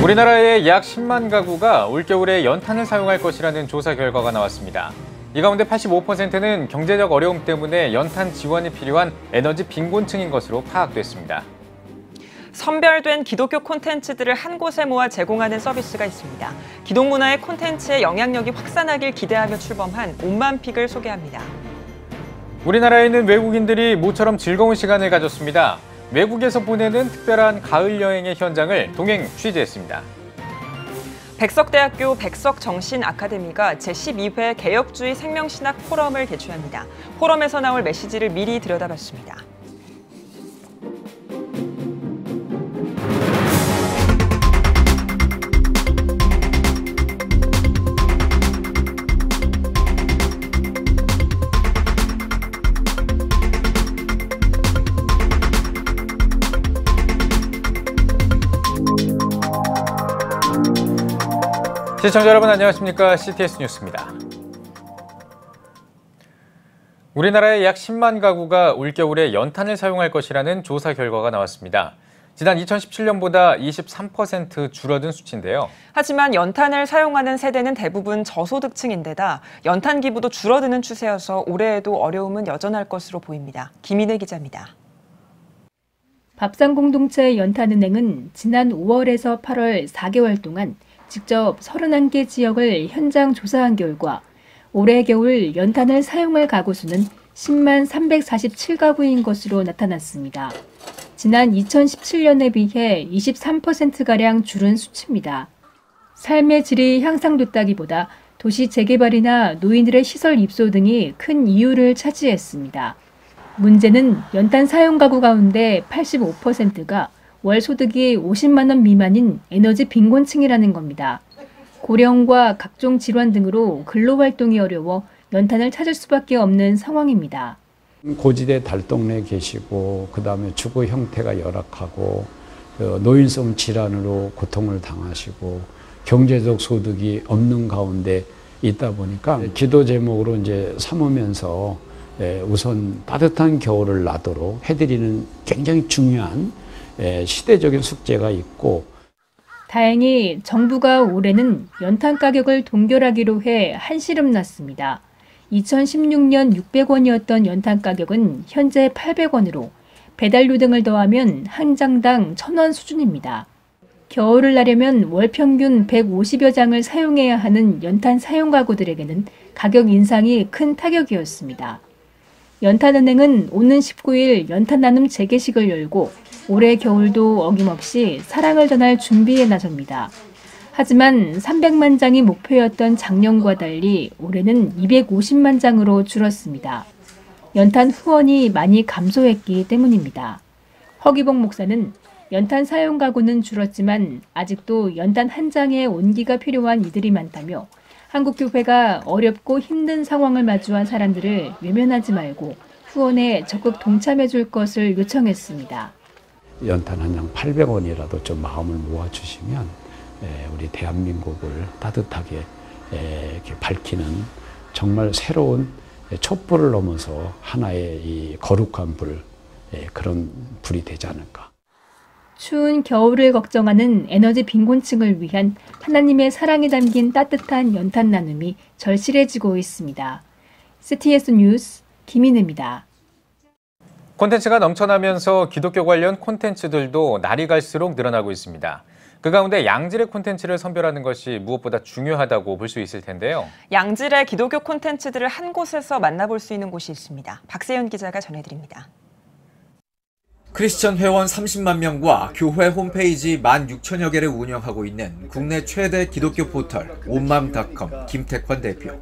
우리나라의 약 10만 가구가 올겨울에 연탄을 사용할 것이라는 조사 결과가 나왔습니다. 이 가운데 85%는 경제적 어려움 때문에 연탄 지원이 필요한 에너지 빈곤층인 것으로 파악됐습니다. 선별된 기독교 콘텐츠들을 한 곳에 모아 제공하는 서비스가 있습니다. 기독문화의 콘텐츠의 영향력이 확산하길 기대하며 출범한 온맘픽을 소개합니다. 우리나라에는 외국인들이 모처럼 즐거운 시간을 가졌습니다. 외국에서 보내는 특별한 가을 여행의 현장을 동행 취재했습니다. 백석대학교 백석정신아카데미가 제12회 개혁주의 생명신학 포럼을 개최합니다. 포럼에서 나올 메시지를 미리 들여다봤습니다. 시청자 여러분 안녕하십니까? CTS 뉴스입니다. 우리나라의 약 10만 가구가 올겨울에 연탄을 사용할 것이라는 조사 결과가 나왔습니다. 지난 2017년보다 23% 줄어든 수치인데요. 하지만 연탄을 사용하는 세대는 대부분 저소득층인데다 연탄 기부도 줄어드는 추세여서 올해에도 어려움은 여전할 것으로 보입니다. 김인혜 기자입니다. 밥상공동체 연탄은행은 지난 5월에서 8월 4개월 동안 직접 31개 지역을 현장 조사한 결과 올해 겨울 연탄을 사용할 가구 수는 10만 347가구인 것으로 나타났습니다. 지난 2017년에 비해 23%가량 줄은 수치입니다. 삶의 질이 향상됐다기보다 도시 재개발이나 노인들의 시설 입소 등이 큰 이유를 차지했습니다. 문제는 연탄 사용 가구 가운데 85%가 월 소득이 50만 원 미만인 에너지 빈곤층이라는 겁니다. 고령과 각종 질환 등으로 근로활동이 어려워 연탄을 찾을 수밖에 없는 상황입니다. 고지대 달동네에 계시고 그다음에 주거 형태가 열악하고 노인성 질환으로 고통을 당하시고 경제적 소득이 없는 가운데 있다 보니까 기도 제목으로 이제 삼으면서 우선 따뜻한 겨울을 나도록 해드리는 굉장히 중요한 시대적인 숙제가 있고 다행히 정부가 올해는 연탄 가격을 동결하기로 해 한시름 났습니다. 2016년 600원이었던 연탄 가격은 현재 800원으로 배달료 등을 더하면 한 장당 1,000원 수준입니다. 겨울을 나려면 월 평균 150여 장을 사용해야 하는 연탄 사용 가구들에게는 가격 인상이 큰 타격이었습니다. 연탄은행은 오는 19일 연탄 나눔 재개식을 열고 올해 겨울도 어김없이 사랑을 전할 준비에 나섭니다. 하지만 300만 장이 목표였던 작년과 달리 올해는 250만 장으로 줄었습니다. 연탄 후원이 많이 감소했기 때문입니다. 허기복 목사는 연탄 사용 가구는 줄었지만 아직도 연탄 한 장에 온기가 필요한 이들이 많다며 한국교회가 어렵고 힘든 상황을 마주한 사람들을 외면하지 말고 후원에 적극 동참해 줄 것을 요청했습니다. 연탄 한 장 800원이라도 좀 마음을 모아주시면 우리 대한민국을 따뜻하게 이렇게 밝히는 정말 새로운 촛불을 넘어서 하나의 이 거룩한 불, 그런 불이 되지 않을까. 추운 겨울을 걱정하는 에너지 빈곤층을 위한 하나님의 사랑이 담긴 따뜻한 연탄 나눔이 절실해지고 있습니다. CTS 뉴스 김인혜입니다. 콘텐츠가 넘쳐나면서 기독교 관련 콘텐츠들도 날이 갈수록 늘어나고 있습니다. 그 가운데 양질의 콘텐츠를 선별하는 것이 무엇보다 중요하다고 볼 수 있을 텐데요. 양질의 기독교 콘텐츠들을 한 곳에서 만나볼 수 있는 곳이 있습니다. 박세윤 기자가 전해드립니다. 크리스천 회원 30만 명과 교회 홈페이지 16,000여 개를 운영하고 있는 국내 최대 기독교 포털 온맘닷컴 김택환 대표.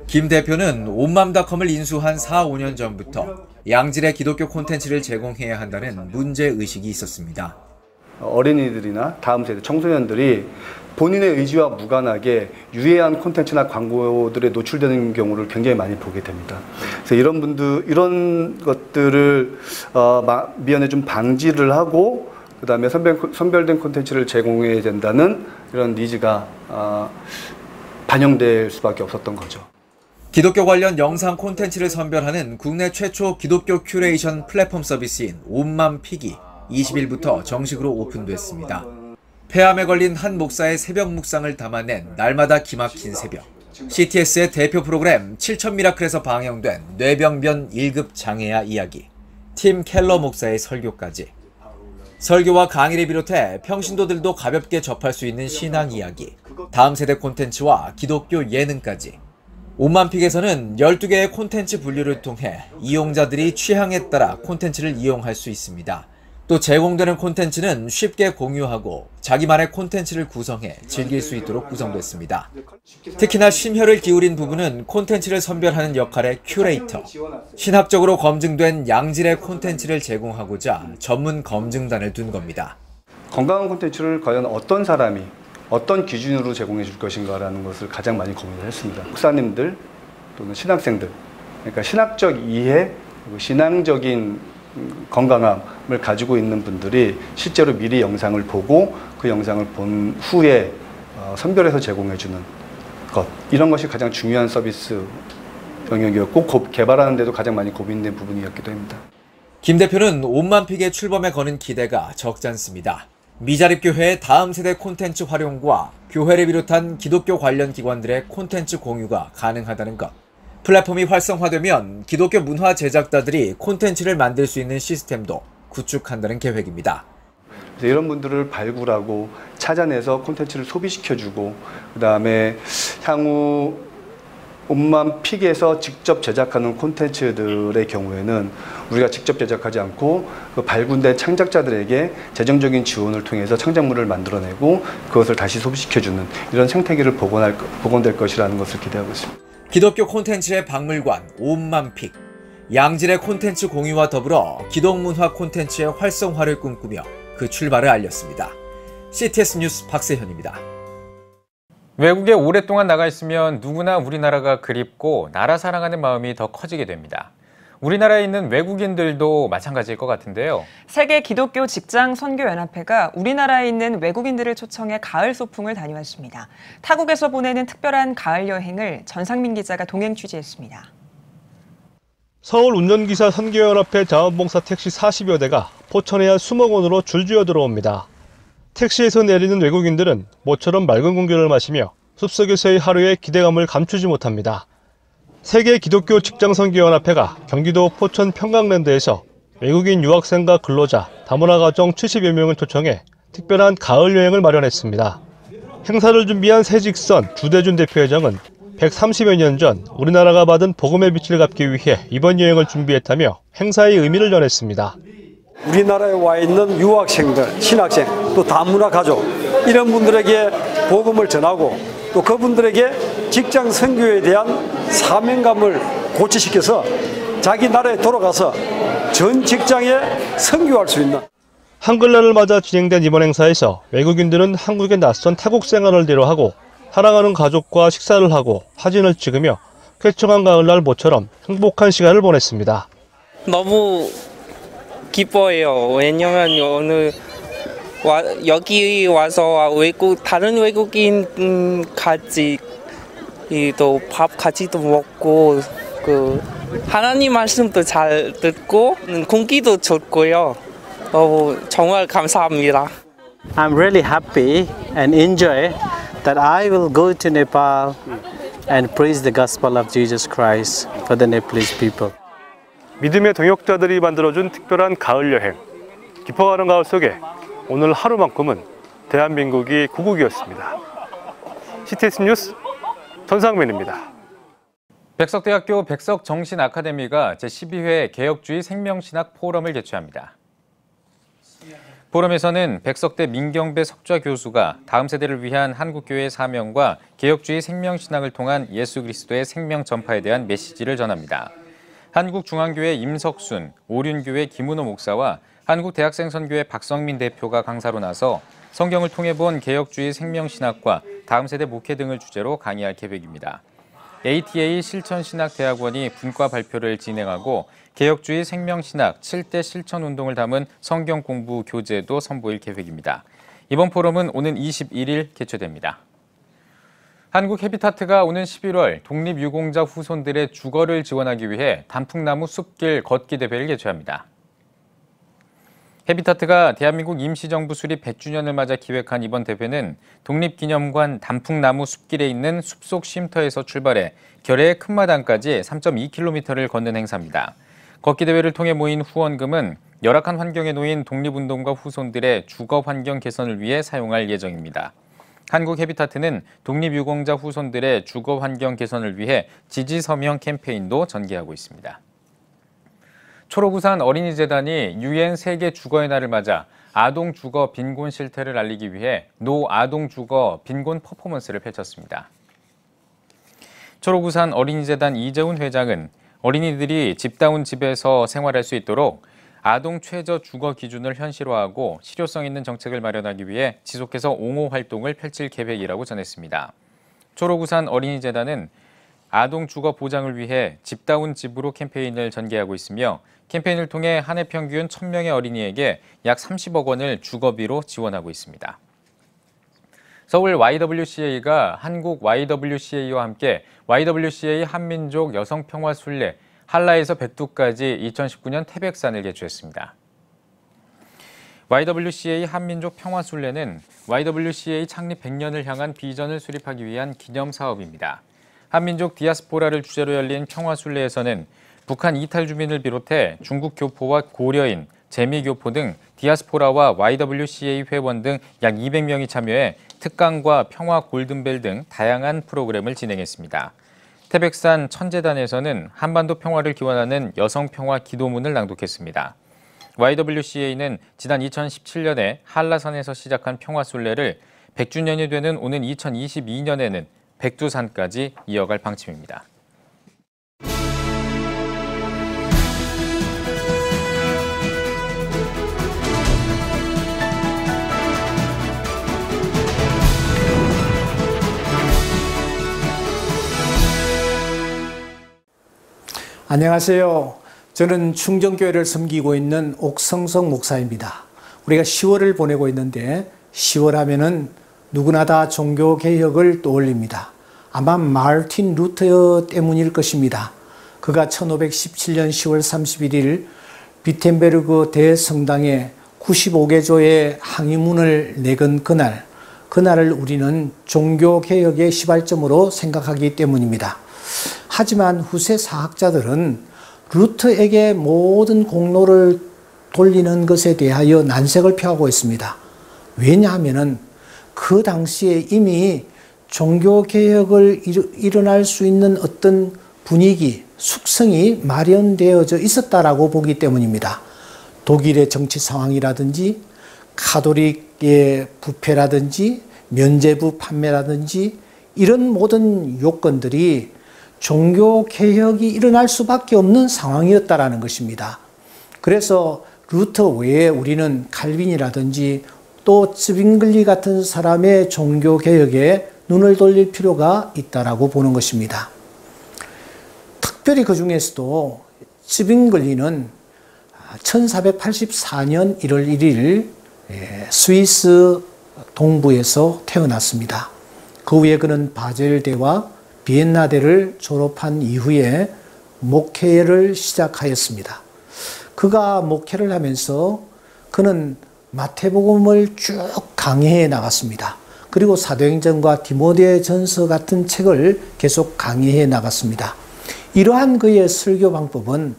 김 대표는 온맘닷컴을 인수한 4, 5년 전부터 양질의 기독교 콘텐츠를 제공해야 한다는 문제의식이 있었습니다. 어린이들이나 다음 세대 청소년들이 본인의 의지와 무관하게 유해한 콘텐츠나 광고들에 노출되는 경우를 굉장히 많이 보게 됩니다. 그래서 이런 것들을 미연에 좀 방지를 하고 그다음에 선별된 콘텐츠를 제공해야 된다는 이런 니즈가 반영될 수밖에 없었던 거죠. 기독교 관련 영상 콘텐츠를 선별하는 국내 최초 기독교 큐레이션 플랫폼 서비스인 온맘픽이 20일부터 정식으로 오픈됐습니다. 폐암에 걸린 한 목사의 새벽 묵상을 담아낸 날마다 기막힌 새벽. CTS의 대표 프로그램 7천미라클에서 방영된 뇌병변 1급 장애아 이야기. 팀 켈러 목사의 설교까지. 설교와 강의를 비롯해 평신도들도 가볍게 접할 수 있는 신앙 이야기. 다음 세대 콘텐츠와 기독교 예능까지. 온만픽에서는 12개의 콘텐츠 분류를 통해 이용자들이 취향에 따라 콘텐츠를 이용할 수 있습니다. 또 제공되는 콘텐츠는 쉽게 공유하고 자기만의 콘텐츠를 구성해 즐길 수 있도록 구성됐습니다. 특히나 심혈을 기울인 부분은 콘텐츠를 선별하는 역할의 큐레이터. 신학적으로 검증된 양질의 콘텐츠를 제공하고자 전문 검증단을 둔 겁니다. 건강한 콘텐츠를 과연 어떤 사람이 어떤 기준으로 제공해 줄 것인가라는 것을 가장 많이 고민을 했습니다. 목사님들 또는 신학생들, 그러니까 신학적 이해, 그리고 신앙적인 건강함을 가지고 있는 분들이 실제로 미리 영상을 보고 그 영상을 본 후에 선별해서 제공해 주는 것, 이런 것이 가장 중요한 서비스 영역이었고 개발하는 데도 가장 많이 고민된 부분이었기도 합니다. 김 대표는 온만픽의 출범에 거는 기대가 적지 않습니다. 미자립교회의 다음 세대 콘텐츠 활용과 교회를 비롯한 기독교 관련 기관들의 콘텐츠 공유가 가능하다는 것. 플랫폼이 활성화되면 기독교 문화 제작자들이 콘텐츠를 만들 수 있는 시스템도 구축한다는 계획입니다. 그래서 이런 분들을 발굴하고 찾아내서 콘텐츠를 소비시켜주고, 그 다음에 향후 온만픽에서 직접 제작하는 콘텐츠들의 경우에는 우리가 직접 제작하지 않고 그 발굴된 창작자들에게 재정적인 지원을 통해서 창작물을 만들어내고 그것을 다시 소비시켜주는 이런 생태계를 복원될 것이라는 것을 기대하고 있습니다. 기독교 콘텐츠의 박물관 온만픽. 양질의 콘텐츠 공유와 더불어 기독문화 콘텐츠의 활성화를 꿈꾸며 그 출발을 알렸습니다. CTS 뉴스 박세현입니다. 외국에 오랫동안 나가 있으면 누구나 우리나라가 그립고 나라 사랑하는 마음이 더 커지게 됩니다. 우리나라에 있는 외국인들도 마찬가지일 것 같은데요. 세계 기독교 직장 선교연합회가 우리나라에 있는 외국인들을 초청해 가을 소풍을 다녀왔습니다. 타국에서 보내는 특별한 가을 여행을 전상민 기자가 동행 취재했습니다. 서울 운전기사 선교연합회 자원봉사 택시 40여 대가 포천의 한 수목원으로 줄지어 들어옵니다. 택시에서 내리는 외국인들은 모처럼 맑은 공기를 마시며 숲속에서의 하루에 기대감을 감추지 못합니다. 세계 기독교 직장 선교연합회가 경기도 포천 평강랜드에서 외국인 유학생과 근로자, 다문화 가정 70여 명을 초청해 특별한 가을 여행을 마련했습니다. 행사를 준비한 새직선 주대준 대표회장은 130여 년 전 우리나라가 받은 복음의 빛을 갚기 위해 이번 여행을 준비했다며 행사의 의미를 전했습니다. 우리나라에 와 있는 유학생들, 신학생, 또 다문화 가족 이런 분들에게 복음을 전하고 또 그분들에게 직장 선교에 대한 사명감을 고취시켜서 자기 나라에 돌아가서 전 직장에 선교할 수 있는. 한글날을 맞아 진행된 이번 행사에서 외국인들은 한국의 낯선 타국 생활을 대로하고 사랑하는 가족과 식사를 하고 사진을 찍으며 쾌청한 가을날 모처럼 행복한 시간을 보냈습니다. 너무 기뻐요. 왜냐면 오늘 여기 와서 다른 외국인 같이 또 밥 같이도 먹고 하나님 말씀도 잘 듣고 공기도 좋고요. 정말 감사합니다. I'm really happy and enjoy that I will go to Nepal and preach the gospel of Jesus Christ for the Nepalese people. 믿음의 동역자들이 만들어준 특별한 가을 여행. 깊어가는 가을 속에 오늘 하루만큼은 대한민국이 고국이었습니다. CTS 뉴스 전상민입니다. 백석대학교 백석정신아카데미가 제12회 개혁주의 생명신학 포럼을 개최합니다. 포럼에서는 백석대 민경배 석좌 교수가 다음 세대를 위한 한국교회의 사명과 개혁주의 생명신학을 통한 예수 그리스도의 생명 전파에 대한 메시지를 전합니다. 한국중앙교회 임석순, 오륜교회 김은호 목사와 한국대학생선교회 박성민 대표가 강사로 나서 성경을 통해 본 개혁주의 생명신학과 다음 세대 목회 등을 주제로 강의할 계획입니다. ATA 실천신학대학원이 분과 발표를 진행하고 개혁주의 생명신학 7대 실천운동을 담은 성경 공부 교재도 선보일 계획입니다. 이번 포럼은 오는 21일 개최됩니다. 한국 해비타트가 오는 11월 독립유공자 후손들의 주거를 지원하기 위해 단풍나무 숲길 걷기 대회를 개최합니다. 헤비타트가 대한민국 임시정부 수립 100주년을 맞아 기획한 이번 대회는 독립기념관 단풍나무 숲길에 있는 숲속 쉼터에서 출발해 결해의 큰마당까지 3.2km를 걷는 행사입니다. 걷기 대회를 통해 모인 후원금은 열악한 환경에 놓인 독립운동가 후손들의 주거 환경 개선을 위해 사용할 예정입니다. 한국 헤비타트는 독립유공자 후손들의 주거 환경 개선을 위해 지지 서명 캠페인도 전개하고 있습니다. 초록우산 어린이재단이 UN 세계 주거의 날을 맞아 아동 주거 빈곤 실태를 알리기 위해 노 아동 주거 빈곤 퍼포먼스를 펼쳤습니다. 초록우산 어린이재단 이재훈 회장은 어린이들이 집다운 집에서 생활할 수 있도록 아동 최저 주거 기준을 현실화하고 실효성 있는 정책을 마련하기 위해 지속해서 옹호 활동을 펼칠 계획이라고 전했습니다. 초록우산 어린이재단은 아동 주거 보장을 위해 집다운 집으로 캠페인을 전개하고 있으며 캠페인을 통해 한 해 평균 1,000명의 어린이에게 약 30억 원을 주거비로 지원하고 있습니다. 서울 YWCA가 한국 YWCA와 함께 YWCA 한민족 여성평화순례 한라에서 백두까지 2019년 태백산을 개최했습니다. YWCA 한민족 평화순례는 YWCA 창립 100년을 향한 비전을 수립하기 위한 기념사업입니다. 한민족 디아스포라를 주제로 열린 평화순례에서는 북한 이탈 주민을 비롯해 중국 교포와 고려인, 재미교포 등 디아스포라와 YWCA 회원 등 약 200명이 참여해 특강과 평화 골든벨 등 다양한 프로그램을 진행했습니다. 태백산 천재단에서는 한반도 평화를 기원하는 여성 평화 기도문을 낭독했습니다. YWCA는 지난 2017년에 한라산에서 시작한 평화순례를 100주년이 되는 오는 2022년에는 백두산까지 이어갈 방침입니다. 안녕하세요. 저는 충정교회를 섬기고 있는 옥성석 목사입니다. 우리가 10월을 보내고 있는데 10월 하면은 누구나 다 종교개혁을 떠올립니다. 아마 마르틴 루터 때문일 것입니다. 그가 1517년 10월 31일 비텐베르그 대성당에 95개조의 항의문을 내건 그날을 우리는 종교개혁의 시발점으로 생각하기 때문입니다. 하지만 후세 사학자들은 루터에게 모든 공로를 돌리는 것에 대하여 난색을 표하고 있습니다. 왜냐하면 그 당시에 이미 종교개혁을 일어날 수 있는 어떤 분위기, 숙성이 마련되어져 있었다라고 보기 때문입니다. 독일의 정치 상황이라든지 가톨릭의 부패라든지 면죄부 판매라든지 이런 모든 요건들이 종교개혁이 일어날 수밖에 없는 상황이었다라는 것입니다. 그래서 루터 외에 우리는 칼빈이라든지 또 츠빙글리 같은 사람의 종교개혁에 눈을 돌릴 필요가 있다라고 보는 것입니다. 특별히 그 중에서도 츠빙글리는 1484년 1월 1일 스위스 동부에서 태어났습니다. 그 후에 그는 바젤대와 비엔나대를 졸업한 이후에 목회를 시작하였습니다. 그가 목회를 하면서 그는 마태복음을 쭉 강해해 나갔습니다. 그리고 사도행전과 디모데전서 같은 책을 계속 강의해 나갔습니다. 이러한 그의 설교 방법은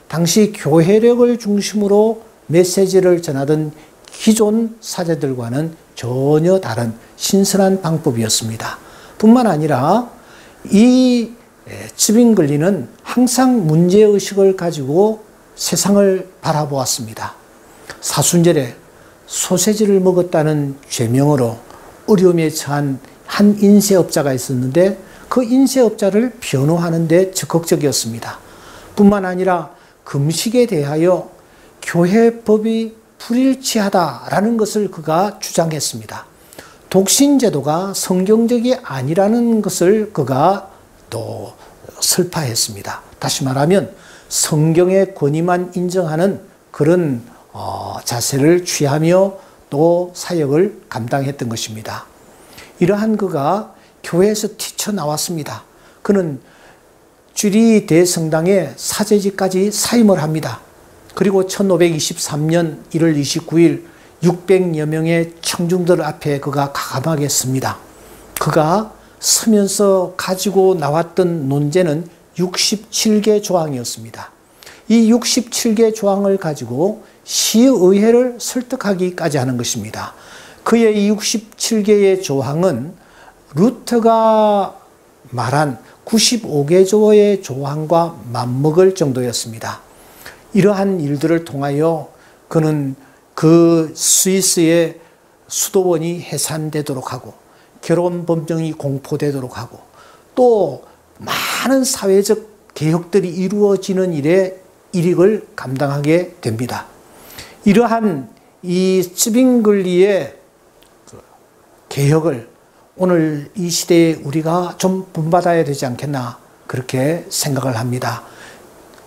당시 교회력을 중심으로 메시지를 전하던 기존 사제들과는 전혀 다른 신선한 방법이었습니다. 뿐만 아니라 이 츠빙글리는 항상 문제의식을 가지고 세상을 바라보았습니다. 사순절에 소세지를 먹었다는 죄명으로 어려움에 처한 한 인쇄업자가 있었는데 그 인쇄업자를 변호하는 데 적극적이었습니다. 뿐만 아니라 금식에 대하여 교회법이 불일치하다라는 것을 그가 주장했습니다. 독신제도가 성경적이 아니라는 것을 그가 또 설파했습니다. 다시 말하면 성경의 권위만 인정하는 그런 자세를 취하며 또 사역을 감당했던 것입니다. 이러한 그가 교회에서 튀쳐나왔습니다. 그는 쥐리 대성당의 사제직까지 사임을 합니다. 그리고 1523년 1월 29일 600여 명의 청중들 앞에 그가 가감하게 섭니다. 그가 서면서 가지고 나왔던 논제는 67개 조항이었습니다. 이 67개 조항을 가지고 시의회를 설득하기까지 하는 것입니다. 그의 이 67개의 조항은 루터가 말한 95개조의 조항과 맞먹을 정도였습니다. 이러한 일들을 통하여 그는 그 스위스의 수도원이 해산되도록 하고 결혼 법령이 공포되도록 하고 또 많은 사회적 개혁들이 이루어지는 일에 일익을 감당하게 됩니다. 이러한 이 츠빙글리의 개혁을 오늘 이 시대에 우리가 좀 본받아야 되지 않겠나 그렇게 생각을 합니다.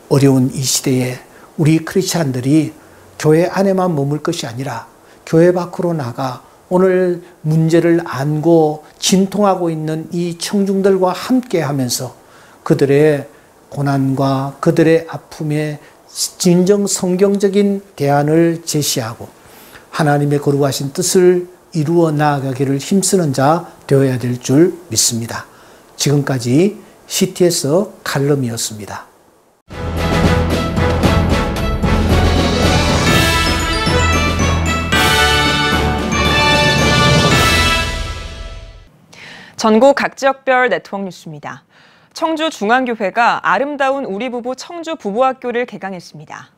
어려운 이 시대에 우리 크리스찬들이 교회 안에만 머물 것이 아니라 교회 밖으로 나가 오늘 문제를 안고 진통하고 있는 이 청중들과 함께 하면서 그들의 고난과 그들의 아픔에 진정 성경적인 대안을 제시하고 하나님의 거룩하신 뜻을 이루어 나아가기를 힘쓰는 자 되어야 될 줄 믿습니다. 지금까지 CTS 칼럼이었습니다. 전국 각 지역별 네트워크 뉴스입니다. 청주 중앙교회가 아름다운 우리 부부 청주 부부학교를 개강했습니다.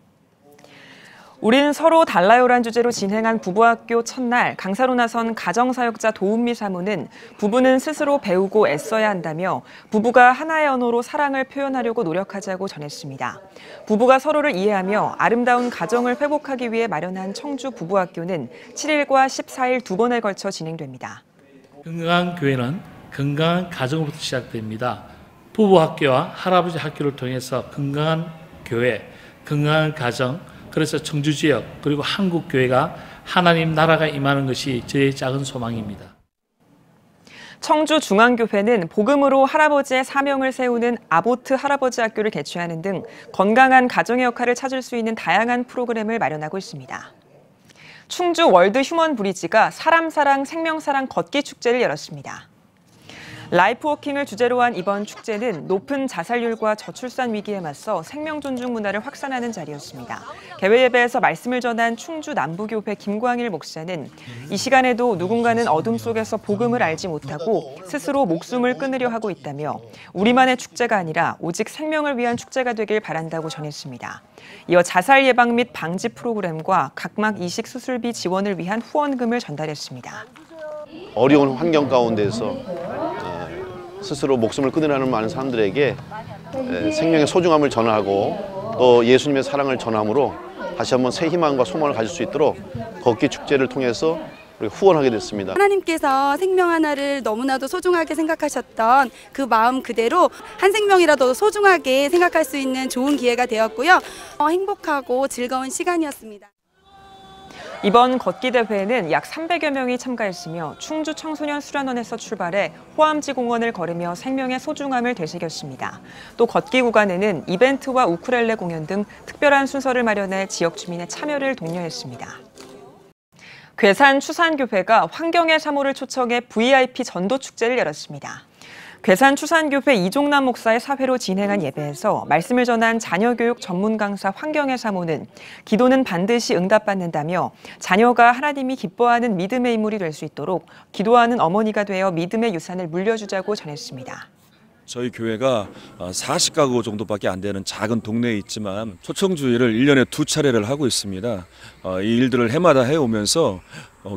우리는 서로 달라요란 주제로 진행한 부부학교 첫날 강사로 나선 가정사역자 도은미 사모는 부부는 스스로 배우고 애써야 한다며 부부가 하나의 언어로 사랑을 표현하려고 노력하자고 전했습니다. 부부가 서로를 이해하며 아름다운 가정을 회복하기 위해 마련한 청주 부부학교는 7일과 14일 두 번에 걸쳐 진행됩니다. 건강한 교회는 건강한 가정으로부터 시작됩니다. 부부학교와 할아버지 학교를 통해서 건강한 교회, 건강한 가정, 그래서 청주 지역 그리고 한국 교회가 하나님 나라가 임하는 것이 저의 작은 소망입니다. 청주 중앙교회는 복음으로 할아버지의 사명을 세우는 아보트 할아버지 학교를 개최하는 등 건강한 가정의 역할을 찾을 수 있는 다양한 프로그램을 마련하고 있습니다. 충주 월드 휴먼 브리지가 사람사랑 생명사랑 걷기 축제를 열었습니다. 라이프워킹을 주제로 한 이번 축제는 높은 자살률과 저출산 위기에 맞서 생명 존중 문화를 확산하는 자리였습니다. 개회 예배에서 말씀을 전한 충주 남부교회 김광일 목사는 이 시간에도 누군가는 어둠 속에서 복음을 알지 못하고 스스로 목숨을 끊으려 하고 있다며 우리만의 축제가 아니라 오직 생명을 위한 축제가 되길 바란다고 전했습니다. 이어 자살 예방 및 방지 프로그램과 각막 이식 수술비 지원을 위한 후원금을 전달했습니다. 어려운 환경 가운데서 스스로 목숨을 끊으려는 많은 사람들에게 생명의 소중함을 전하고 또 예수님의 사랑을 전함으로 다시 한번 새 희망과 소망을 가질 수 있도록 걷기 축제를 통해서 후원하게 됐습니다. 하나님께서 생명 하나를 너무나도 소중하게 생각하셨던 그 마음 그대로 한 생명이라도 소중하게 생각할 수 있는 좋은 기회가 되었고요. 행복하고 즐거운 시간이었습니다. 이번 걷기 대회에는 약 300여 명이 참가했으며 충주 청소년 수련원에서 출발해 호암지 공원을 걸으며 생명의 소중함을 되새겼습니다. 또 걷기 구간에는 이벤트와 우쿨렐레 공연 등 특별한 순서를 마련해 지역 주민의 참여를 독려했습니다. 괴산 추산교회가 환경의 사모를 초청해 VIP 전도 축제를 열었습니다. 괴산 추산교회 이종남 목사의 사회로 진행한 예배에서 말씀을 전한 자녀교육 전문 강사 환경의 사모는 기도는 반드시 응답받는다며 자녀가 하나님이 기뻐하는 믿음의 인물이 될 수 있도록 기도하는 어머니가 되어 믿음의 유산을 물려주자고 전했습니다. 저희 교회가 40가구 정도밖에 안 되는 작은 동네에 있지만 초청주의를 1년에 2차례를 하고 있습니다. 이 일들을 해마다 해오면서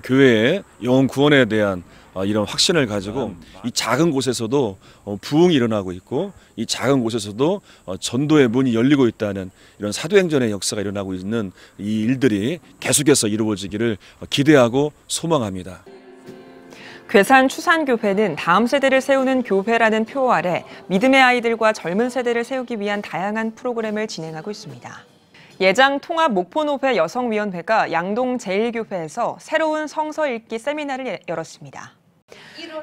교회의 영혼 구원에 대한 이런 확신을 가지고 이 작은 곳에서도 부흥이 일어나고 있고 이 작은 곳에서도 전도의 문이 열리고 있다는 이런 사도행전의 역사가 일어나고 있는 이 일들이 계속해서 이루어지기를 기대하고 소망합니다. 괴산 추산교회는 다음 세대를 세우는 교회라는 표 아래 믿음의 아이들과 젊은 세대를 세우기 위한 다양한 프로그램을 진행하고 있습니다. 예장 통합 목포노회 여성위원회가 양동 제1교회에서 새로운 성서 읽기 세미나를 열었습니다.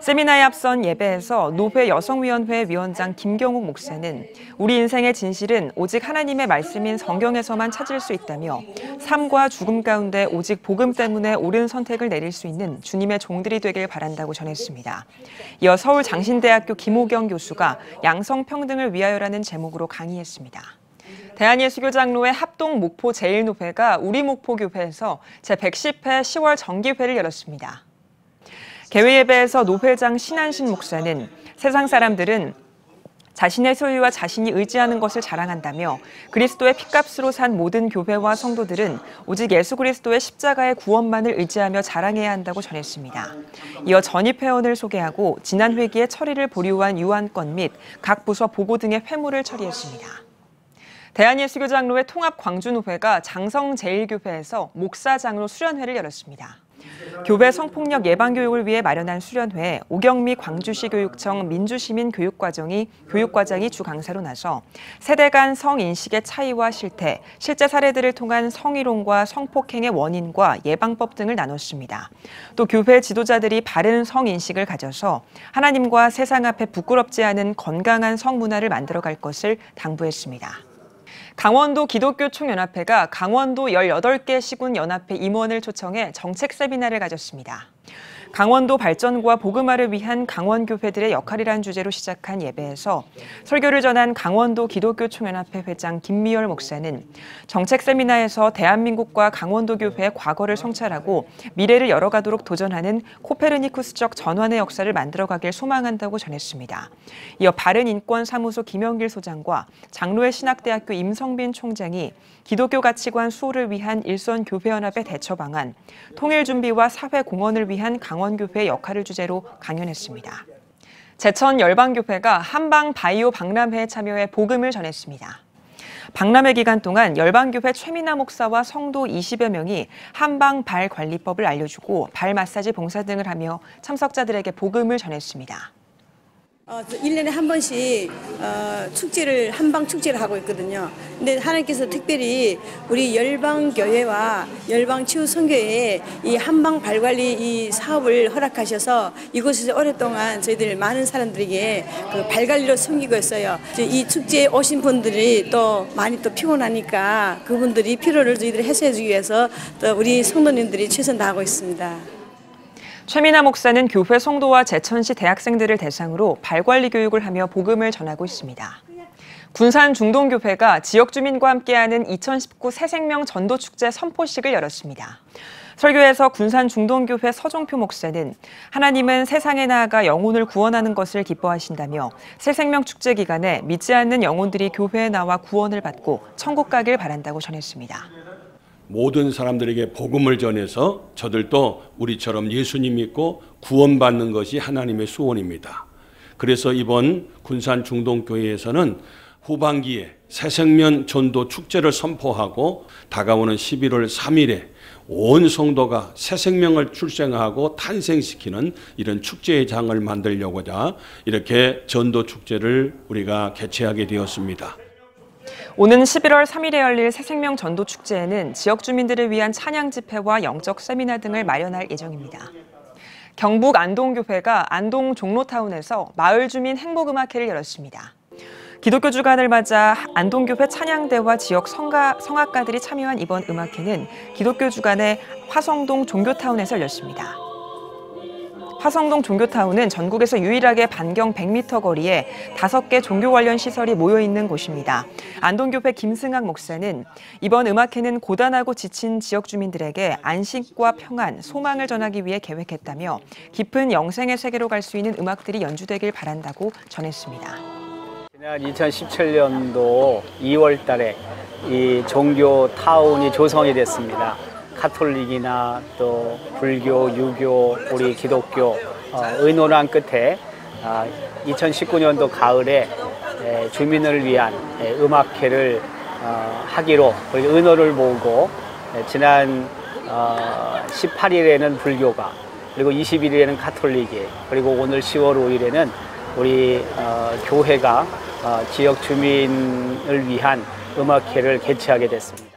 세미나에 앞선 예배에서 노회 여성위원회 위원장 김경욱 목사는 우리 인생의 진실은 오직 하나님의 말씀인 성경에서만 찾을 수 있다며 삶과 죽음 가운데 오직 복음 때문에 옳은 선택을 내릴 수 있는 주님의 종들이 되길 바란다고 전했습니다. 이어 서울장신대학교 김호경 교수가 양성평등을 위하여라는 제목으로 강의했습니다. 대한예수교장로회 합동 목포 제1노회가 우리 목포교회에서 제110회 10월 정기회를 열었습니다. 개회 예배에서 노회장 신한신 목사는 세상 사람들은 자신의 소유와 자신이 의지하는 것을 자랑한다며 그리스도의 핏값으로 산 모든 교회와 성도들은 오직 예수 그리스도의 십자가의 구원만을 의지하며 자랑해야 한다고 전했습니다. 이어 전입회원을 소개하고 지난 회기에 처리를 보류한 유한건 및 각 부서 보고 등의 회무를 처리했습니다. 대한예수교장로회 통합광주노회가 장성제일교회에서 목사장으로 수련회를 열었습니다. 교회 성폭력 예방교육을 위해 마련한 수련회에 오경미 광주시 교육청 민주시민교육과장이 주 강사로 나서 세대 간 성인식의 차이와 실태, 실제 사례들을 통한 성희롱과 성폭행의 원인과 예방법 등을 나눴습니다. 또 교회 지도자들이 바른 성인식을 가져서 하나님과 세상 앞에 부끄럽지 않은 건강한 성문화를 만들어갈 것을 당부했습니다. 강원도 기독교총연합회가 강원도 18개 시군 연합회 임원을 초청해 정책 세미나를 가졌습니다. 강원도 발전과 복음화를 위한 강원교회들의 역할이란 주제로 시작한 예배에서 설교를 전한 강원도 기독교총연합회 회장 김미열 목사는 정책 세미나에서 대한민국과 강원도 교회의 과거를 성찰하고 미래를 열어가도록 도전하는 코페르니쿠스적 전환의 역사를 만들어가길 소망한다고 전했습니다. 이어 바른인권사무소 김영길 소장과 장로회 신학대학교 임성빈 총장이 기독교 가치관 수호를 위한 일선교회연합의 대처 방안, 통일준비와 사회공헌을 위한 강원교회의 역할을 주제로 강연했습니다. 제천 열방교회가 한방바이오 박람회에 참여해 복음을 전했습니다. 박람회 기간 동안 열방교회 최민아 목사와 성도 20여 명이 한방발관리법을 알려주고 발 마사지 봉사 등을 하며 참석자들에게 복음을 전했습니다. 1년에 한 번씩 축제를 한방 축제를 하고 있거든요. 근데 하나님께서 특별히 우리 열방교회와 열방치유선교회에 이 한방 발관리 이 사업을 허락하셔서 이곳에서 오랫동안 저희들 많은 사람들에게 그 발관리로 섬기고 있어요. 이 축제에 오신 분들이 또 많이 또 피곤하니까 그분들이 피로를 저희들이 해소해주기 위해서 또 우리 성도님들이 최선 다하고 있습니다. 최민아 목사는 교회 성도와 제천시 대학생들을 대상으로 발관리 교육을 하며 복음을 전하고 있습니다. 군산 중동교회가 지역 주민과 함께하는 2019 새생명 전도축제 선포식을 열었습니다. 설교에서 군산 중동교회 서종표 목사는 하나님은 세상에 나아가 영혼을 구원하는 것을 기뻐하신다며 새생명 축제 기간에 믿지 않는 영혼들이 교회에 나와 구원을 받고 천국 가길 바란다고 전했습니다. 모든 사람들에게 복음을 전해서 저들도 우리처럼 예수님 믿고 구원받는 것이 하나님의 소원입니다. 그래서 이번 군산 중동교회에서는 후반기에 새생명 전도 축제를 선포하고 다가오는 11월 3일에 온 성도가 새생명을 출생하고 탄생시키는 이런 축제의 장을 만들려고자 이렇게 전도 축제를 우리가 개최하게 되었습니다. 오는 11월 3일에 열릴 새생명 전도축제에는 지역 주민들을 위한 찬양 집회와 영적 세미나 등을 마련할 예정입니다. 경북 안동교회가 안동 종로타운에서 마을 주민 행복음악회를 열었습니다. 기독교 주간을 맞아 안동교회 찬양대와 지역 성악가들이 참여한 이번 음악회는 기독교 주간의 화성동 종교타운에서 열렸습니다. 화성동 종교타운은 전국에서 유일하게 반경 100m 거리에 5개 종교 관련 시설이 모여있는 곳입니다. 안동교회 김승학 목사는 이번 음악회는 고단하고 지친 지역 주민들에게 안식과 평안, 소망을 전하기 위해 계획했다며 깊은 영생의 세계로 갈 수 있는 음악들이 연주되길 바란다고 전했습니다. 지난 2017년도 2월 달에 이 종교타운이 조성이 됐습니다. 가톨릭이나 또 불교, 유교, 우리 기독교 의논한 끝에 2019년도 가을에 주민을 위한 음악회를 하기로 의논을 모으고 지난 18일에는 불교가 그리고 20일에는 가톨릭이 그리고 오늘 10월 5일에는 우리 교회가 지역 주민을 위한 음악회를 개최하게 됐습니다.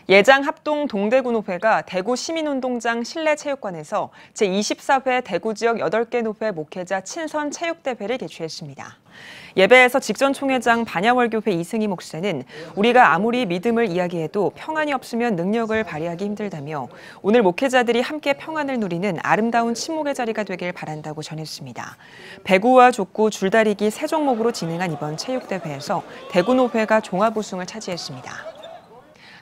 예장합동 동대구노회가 대구 시민운동장 실내체육관에서 제24회 대구지역 8개 노회 목회자 친선 체육대회를 개최했습니다. 예배에서 직전 총회장 반야월교회 이승희 목사는 우리가 아무리 믿음을 이야기해도 평안이 없으면 능력을 발휘하기 힘들다며 오늘 목회자들이 함께 평안을 누리는 아름다운 친목의 자리가 되길 바란다고 전했습니다. 배구와 족구, 줄다리기 세 종목으로 진행한 이번 체육대회에서 대구노회가 종합 우승을 차지했습니다.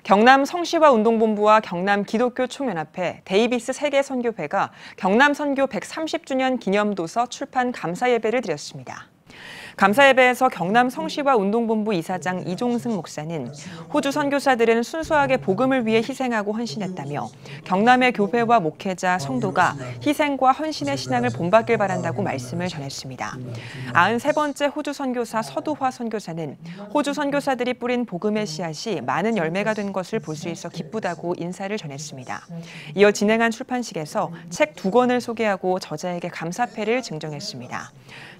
경남 성시화운동본부와 경남 기독교 총연합회, 데이비스 세계선교회가 경남 선교 130주년 기념도서 출판 감사예배를 드렸습니다. 감사예배에서 경남 성시화운동본부 이사장 이종승 목사는 호주 선교사들은 순수하게 복음을 위해 희생하고 헌신했다며 경남의 교회와 목회자, 성도가 희생과 헌신의 신앙을 본받길 바란다고 말씀을 전했습니다. 93번째 호주 선교사 서두화 선교사는 호주 선교사들이 뿌린 복음의 씨앗이 많은 열매가 된 것을 볼 수 있어 기쁘다고 인사를 전했습니다. 이어 진행한 출판식에서 책 2권을 소개하고 저자에게 감사패를 증정했습니다.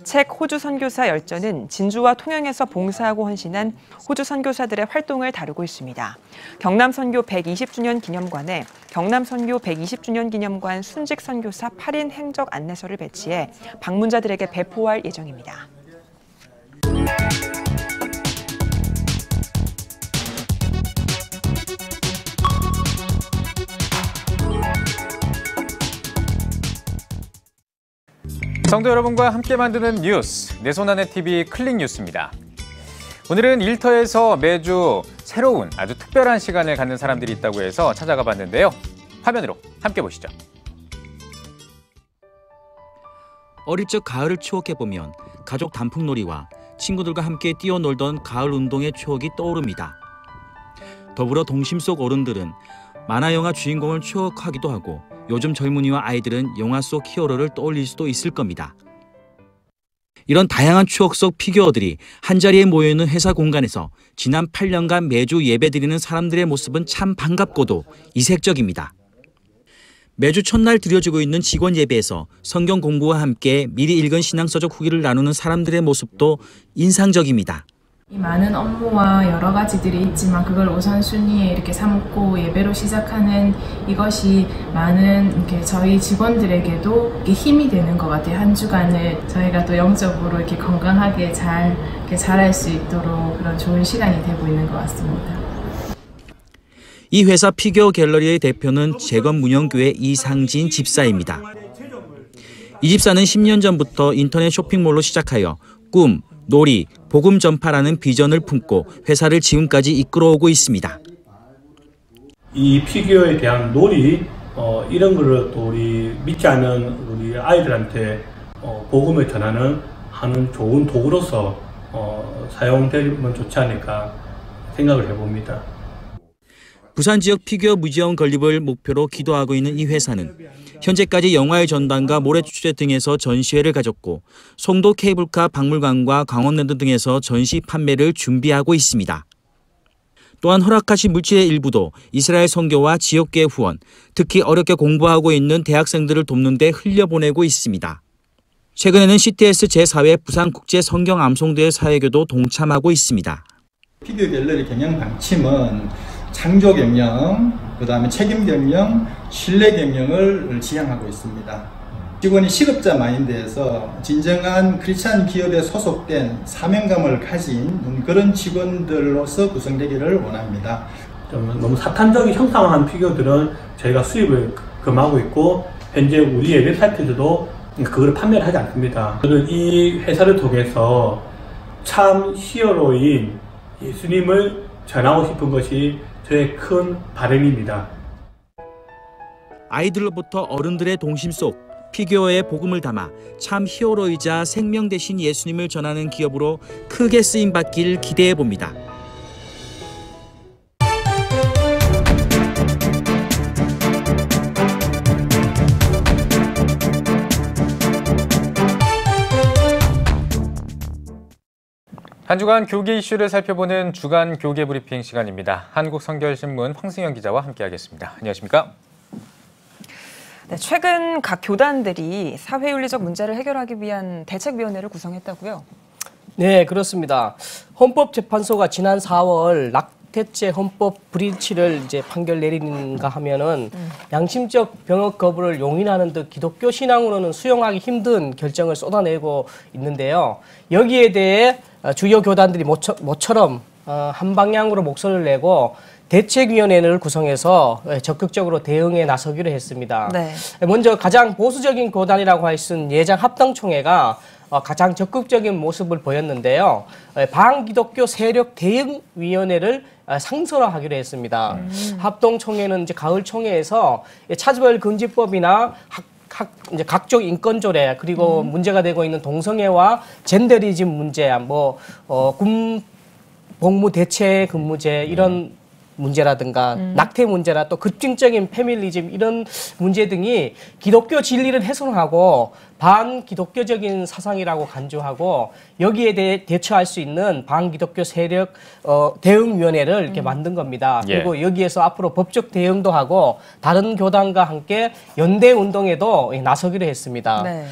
책 호주 선교사 열전은 진주와 통영에서 봉사하고 헌신한 호주 선교사들의 활동을 다루고 있습니다. 경남 선교 120주년 기념관에 경남 선교 120주년 기념관 순직 선교사 8인 행적 안내서를 배치해 방문자들에게 배포할 예정입니다. 성도 여러분과 함께 만드는 뉴스, 내 손 안의 TV 클릭 뉴스입니다. 오늘은 일터에서 매주 새로운 아주 특별한 시간을 갖는 사람들이 있다고 해서 찾아가 봤는데요. 화면으로 함께 보시죠. 어릴 적 가을을 추억해보면 가족 단풍놀이와 친구들과 함께 뛰어놀던 가을 운동의 추억이 떠오릅니다. 더불어 동심 속 어른들은 만화영화 주인공을 추억하기도 하고 요즘 젊은이와 아이들은 영화 속 히어로를 떠올릴 수도 있을 겁니다. 이런 다양한 추억 속 피규어들이 한자리에 모여있는 회사 공간에서 지난 8년간 매주 예배드리는 사람들의 모습은 참 반갑고도 이색적입니다. 매주 첫날 드려지고 있는 직원 예배에서 성경 공부와 함께 미리 읽은 신앙서적 후기를 나누는 사람들의 모습도 인상적입니다. 이 많은 업무와 여러 가지들이 있지만 그걸 우선순위에 이렇게 삼고 예배로 시작하는 이것이 많은 이렇게 저희 직원들에게도 이렇게 힘이 되는 것 같아요. 한 주간을 저희가 또 영적으로 이렇게 건강하게 잘 이렇게 잘할 수 있도록 그런 좋은 시간이 되고 있는 것 같습니다. 이 회사 피규어 갤러리의 대표는 재건문영교회 이상진 집사입니다. 이 집사는 10년 전부터 인터넷 쇼핑몰로 시작하여 꿈, 놀이, 복음 전파라는 비전을 품고 회사를 지금까지 이끌어오고 있습니다. 이 피규어에 대한 놀이 이런 거를 또 우리 믿지 않는 우리 아이들한테 복음을 전하는 하는 좋은 도구로서 사용되면 좋지 않을까 생각을 해봅니다. 부산 지역 피규어 무지엄 건립을 목표로 기도하고 있는 이 회사는 현재까지 영화의 전당과 모래주제 등에서 전시회를 가졌고 송도 케이블카 박물관과 강원랜드 등에서 전시 판매를 준비하고 있습니다. 또한 허락하신 물질의 일부도 이스라엘 선교와 지역계 후원, 특히 어렵게 공부하고 있는 대학생들을 돕는 데 흘려보내고 있습니다. 최근에는 CTS 제4회 부산국제성경암송대회 사회교도 동참하고 있습니다. 피규어 갤러리 경영 방침은 창조 경영, 그다음에 책임 경영, 신뢰 경영을 지향하고 있습니다. 직원이 시급자 마인드에서 진정한 크리스찬 기업에 소속된 사명감을 가진 그런 직원들로서 구성되기를 원합니다. 너무 사탄적인 형상화한 피규어들은 저희가 수입을 금하고 있고 현재 우리의 웹사이트에서도 그걸 판매를 하지 않습니다. 저는 이 회사를 통해서 참 히어로인 예수님을 전하고 싶은 것이 저의 큰 바람입니다. 아이들로부터 어른들의 동심 속 피규어에 복음을 담아 참 히어로이자 생명 대신 예수님을 전하는 기업으로 크게 쓰임받길 기대해봅니다. 한 주간 교계 이슈를 살펴보는 주간 교계 브리핑 시간입니다. 한국성결신문 황승현 기자와 함께하겠습니다. 안녕하십니까? 네, 최근 각 교단들이 사회윤리적 문제를 해결하기 위한 대책위원회를 구성했다고요? 네, 그렇습니다. 헌법재판소가 지난 4월 대체 헌법 브리치를 이제 판결 내리는가 하면은 양심적 병역 거부를 용인하는 듯 기독교 신앙으로는 수용하기 힘든 결정을 쏟아내고 있는데요. 여기에 대해 주요 교단들이 모처럼 한 방향으로 목소리를 내고 대책위원회를 구성해서 적극적으로 대응에 나서기로 했습니다. 네. 먼저 가장 보수적인 교단이라고 할 수 있는 예장합동총회가 가장 적극적인 모습을 보였는데요. 반기독교 세력 대응위원회를 상설화하기로 했습니다. 합동총회는 이제 가을 총회에서 차별금지법이나 이제 각종 인권 조례 그리고 문제가 되고 있는 동성애와 젠더리즘 문제, 군 복무 대체 근무제 이런 문제라든가 낙태 문제나 또 급진적인 페미니즘 이런 문제 등이 기독교 진리를 훼손하고 반기독교적인 사상이라고 간주하고 여기에 대해 대처할 수 있는 반기독교 세력 대응위원회를 이렇게 만든 겁니다. 예. 그리고 여기에서 앞으로 법적 대응도 하고 다른 교단과 함께 연대 운동에도 나서기로 했습니다. 네.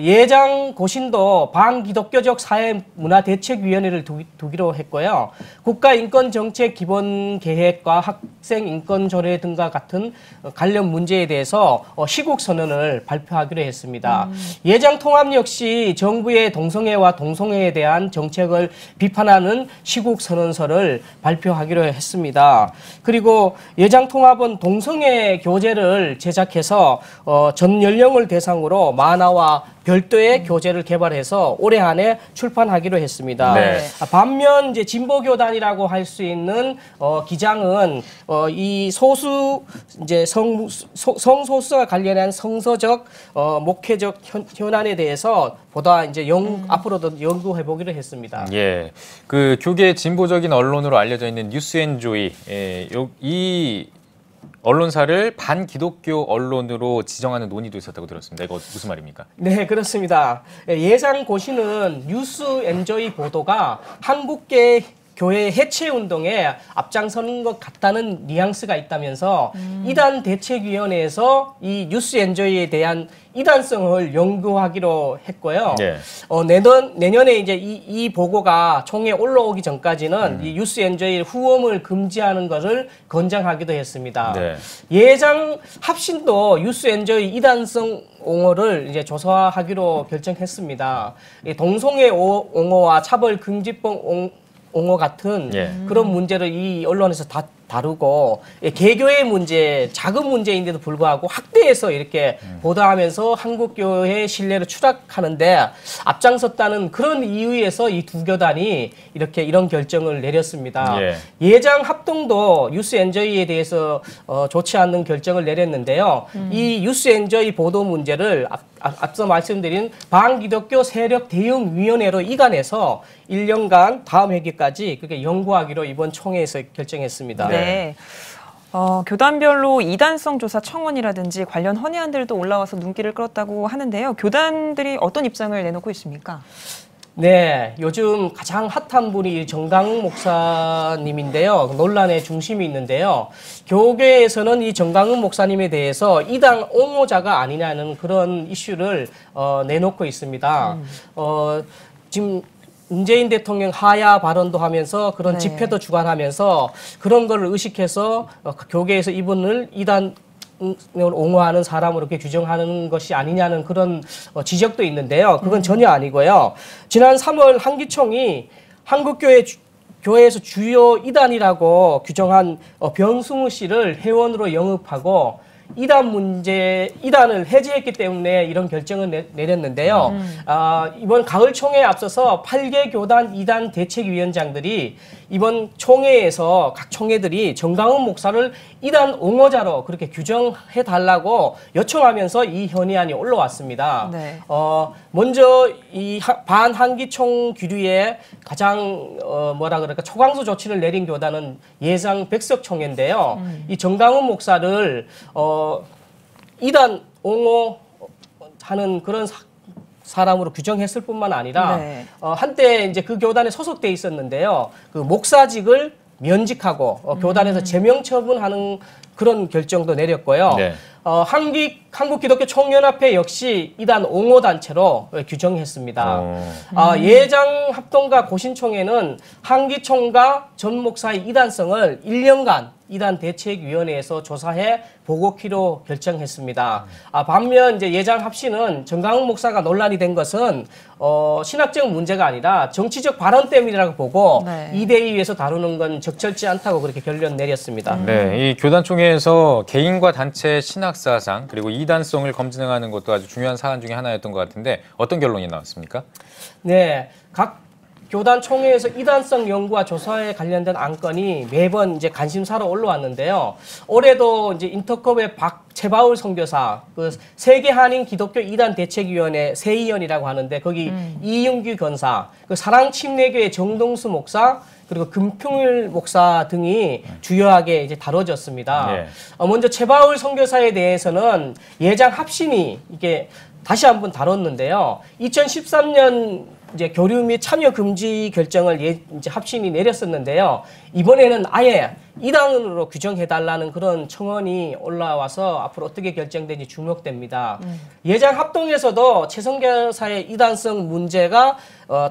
예장 고신도 반기독교적 사회문화대책위원회를 두기로 했고요. 국가인권정책기본계획과 학생인권조례 등과 같은 관련 문제에 대해서 시국선언을 발표하기로 했습니다. 예장 통합 역시 정부의 동성애와 동성애에 대한 정책을 비판하는 시국선언서를 발표하기로 했습니다. 그리고 예장 통합은 동성애 교재를 제작해서 전 연령을 대상으로 만화와 별도의 교재를 개발해서 올해 안에 출판하기로 했습니다. 네. 반면 이제 진보교단이라고 할 수 있는 기장은 이 소수 이제 성소수와 관련한 성서적 목회적 현안에 대해서 보다 이제 앞으로도 연구해 보기로 했습니다. 예, 그 교계 진보적인 언론으로 알려져 있는 뉴스앤조이 이 언론사를 반기독교 언론으로 지정하는 논의도 있었다고 들었습니다. 이거 무슨 말입니까? 네, 그렇습니다. 예장 고시는 뉴스앤조이 보도가 한국계 교회 해체 운동에 앞장서는 것 같다는 뉘앙스가 있다면서 이단 대책위원회에서 이 뉴스앤조이에 대한 이단성을 연구하기로 했고요. 네. 내년에 이제 이 보고가 총회에 올라오기 전까지는 이 뉴스앤조이 후원을 금지하는 것을 권장하기도 했습니다. 네. 예장 합신도 뉴스앤조이 이단성 옹호를 이제 조사하기로 결정했습니다. 동성애 옹호와 차별금지법 옹호 같은 그런 문제를 이 언론에서 다 다루고 개교의 문제, 작은 문제인데도 불구하고 학대에서 이렇게 보도하면서 한국교회의 신뢰를 추락하는데 앞장섰다는 그런 이유에서 이 두 교단이 이런 결정을 내렸습니다. 예장 합동도 뉴스앤조이에 대해서 좋지 않는 결정을 내렸는데요. 이 뉴스앤조이 보도 문제를 앞서 말씀드린 반기독교 세력 대응위원회로 이관해서 1년간 다음 회기까지 그렇게 연구하기로 이번 총회에서 결정했습니다. 네. 교단별로 이단성 조사 청원이라든지 관련 헌의안들도 올라와서 눈길을 끌었다고 하는데요. 교단들이 어떤 입장을 내놓고 있습니까? 네, 요즘 가장 핫한 분이 정강훈 목사님인데요. 논란의 중심이 있는데요. 교계에서는 이 정강훈 목사님에 대해서 이단 옹호자가 아니냐는 그런 이슈를 내놓고 있습니다. 지금 문재인 대통령 하야 발언도 하면서 그런 집회도 주관하면서 그런 걸 의식해서 교계에서 이분을 이단 옹호하는 사람으로 이렇게 규정하는 것이 아니냐는 그런 지적도 있는데요. 그건 전혀 아니고요. 지난 3월 한기총이 한국교회에서 주요 이단이라고 규정한 변승우 씨를 회원으로 영입하고 이단을 해제했기 때문에 이런 결정을 내렸는데요. 이번 가을 총회에 앞서서 8개 교단 이단 대책위원장들이 이번 총회에서 각 총회들이 정강훈 목사를 이단 옹호자로 그렇게 규정해 달라고 요청하면서 이 현의안이 올라왔습니다. 네. 먼저 이 반한기총 규류에 가장 초강수 조치를 내린 교단은 예장 백석총회인데요. 이 정강훈 목사를 이단 옹호하는 그런 사람으로 규정했을 뿐만 아니라 한때 이제 그 교단에 소속돼 있었는데요. 그 목사직을 면직하고 교단에서 제명 처분하는 그런 결정도 내렸고요. 네. 한국기독교총연합회 역시 이단 옹호단체로 규정했습니다. 예장합동과 고신총회는 한기총과 전 목사의 이단성을 1년간 이단 대책위원회에서 조사해 보고키로 결정했습니다. 반면 이제 예장합신은 정강훈 목사가 논란이 된 것은 신학적 문제가 아니라 정치적 발언 때문이라고 보고 이 대위에서 다루는 건 적절치 않다고 그렇게 결론 내렸습니다. 네, 이 교단총회에서 개인과 단체의 신학사상 그리고 이단성을 검증하는 것도 아주 중요한 사안 중에 하나였던 것 같은데 어떤 결론이 나왔습니까? 네, 각 교단 총회에서 이단성 연구와 조사에 관련된 안건이 매번 이제 관심사로 올라왔는데요. 올해도 이제 인터컵의 최바울 선교사, 그 세계 한인 기독교 이단 대책위원회 세위원이라고 하는데 거기 이윤규 권사, 그 사랑 침례교회 정동수 목사, 그리고 금평일 목사 등이 주요하게 이제 다뤄졌습니다. 네. 먼저 최바울 선교사에 대해서는 예장 합신이 이게 다시 한번 다뤘는데요. 2013년 이제 교류 및 참여 금지 결정을 이제 합신이 내렸었는데요. 이번에는 아예 이단으로 규정해달라는 그런 청원이 올라와서 앞으로 어떻게 결정될지 주목됩니다. 예장 합동에서도 최 선교사의 이단성 문제가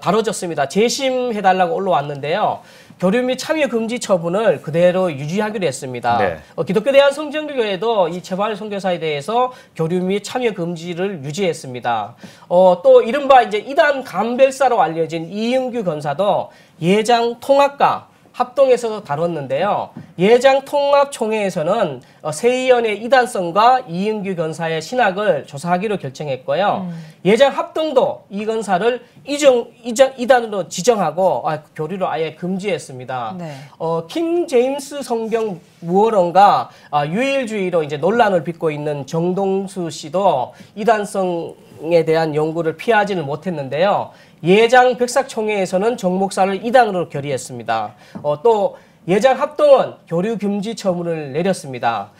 다뤄졌습니다. 재심해달라고 올라왔는데요. 교류 및 참여 금지 처분을 그대로 유지하기로 했습니다. 네. 기독교 대한성전교회도 이 최바울 선교사에 대해서 교류 및 참여 금지를 유지했습니다. 또 이른바 이제 이단 감별사로 알려진 이윤규 권사도 예장 통합과 합동에서도 다뤘는데요. 예장 통합총회에서는 세위원의 이단성과 이윤규 권사의 신학을 조사하기로 결정했고요. 예장 합동도 이 권사를 이단으로 지정하고 교류를 아예 금지했습니다. 네. 킹 제임스 성경 무어론과 유일주의로 이제 논란을 빚고 있는 정동수 씨도 이단성에 대한 연구를 피하지는 못했는데요. 예장 백삭총회에서는 정 목사를 이단으로 결의했습니다. 또 예장 합동은 교류 금지 처분을 내렸습니다.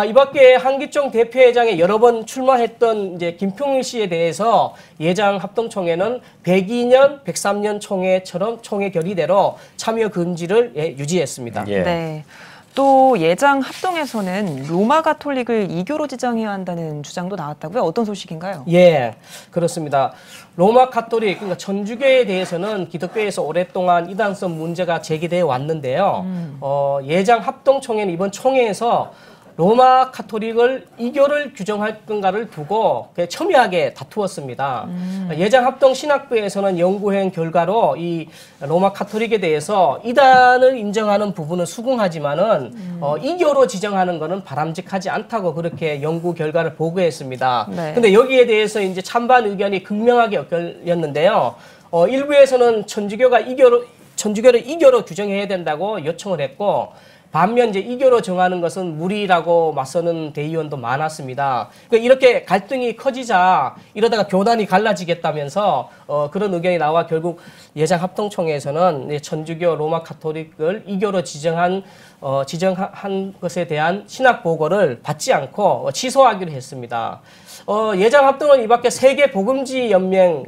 이 밖에 한기총 대표회장에 여러 번 출마했던 이제 김평일 씨에 대해서 예장 합동총회는 102년, 103년 총회처럼 총회 결의대로 참여 금지를 유지했습니다. 예. 네. 또 예장 합동에서는 로마 가톨릭을 이교로 지정해야 한다는 주장도 나왔다고요? 어떤 소식인가요? 예, 그렇습니다. 로마 가톨릭, 그러니까 천주교에 대해서는 기독교에서 오랫동안 이단성 문제가 제기되어 왔는데요. 예장 합동총회는 이번 총회에서 로마 가톨릭을 이교를 규정할 건가를 두고 첨예하게 다투었습니다. 예장 합동 신학부에서는 연구한 결과로 이 로마 가톨릭에 대해서 이단을 인정하는 부분은 수긍하지만은 이교로 지정하는 것은 바람직하지 않다고 그렇게 연구 결과를 보고했습니다. 네. 근데 여기에 대해서 이제 찬반 의견이 극명하게 엇갈렸는데요. 일부에서는 천주교를 이교로 규정해야 된다고 요청을 했고, 반면 이제 이교로 정하는 것은 무리라고 맞서는 대의원도 많았습니다. 그러니까 이렇게 갈등이 커지자 이러다가 교단이 갈라지겠다면서 그런 의견이 나와 결국 예장 합동총회에서는 천주교 로마 가톨릭을 이교로 지정한 것에 대한 신학 보고를 받지 않고 취소하기로 했습니다. 예장 합동은 이 밖에 세계 복음지 연맹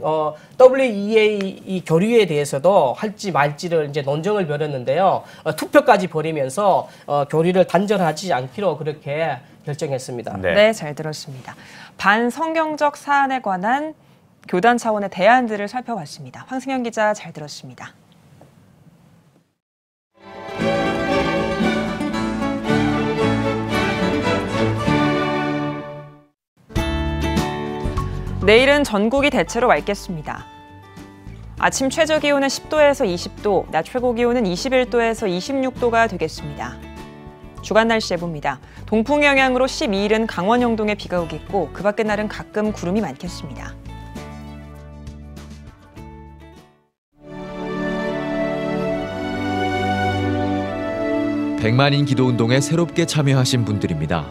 WEA 이 교류에 대해서도 할지 말지를 이제 논쟁을 벌였는데요. 투표까지 벌이면서 교류를 단절하지 않기로 그렇게 결정했습니다. 네, 잘 들었습니다. 반성경적 사안에 관한 교단 차원의 대안들을 살펴봤습니다. 황승현 기자 잘 들었습니다. 내일은 전국이 대체로 맑겠습니다. 아침 최저 기온은 10도에서 20도, 낮 최고 기온은 21도에서 26도가 되겠습니다. 주간 날씨 예보입니다. 동풍 영향으로 12일은 강원 영동에 비가 오겠고 그 밖의 날은 가끔 구름이 많겠습니다. 백만인 기도운동에 새롭게 참여하신 분들입니다.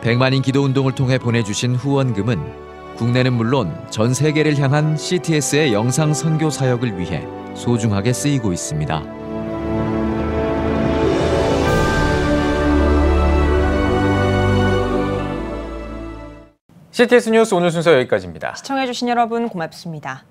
백만인 기도운동을 통해 보내주신 후원금은 국내는 물론 전 세계를 향한 CTS의 영상 선교 사역을 위해 소중하게 쓰이고 있습니다. CTS 뉴스 오늘 순서 여기까지입니다. 시청해주신 여러분 고맙습니다.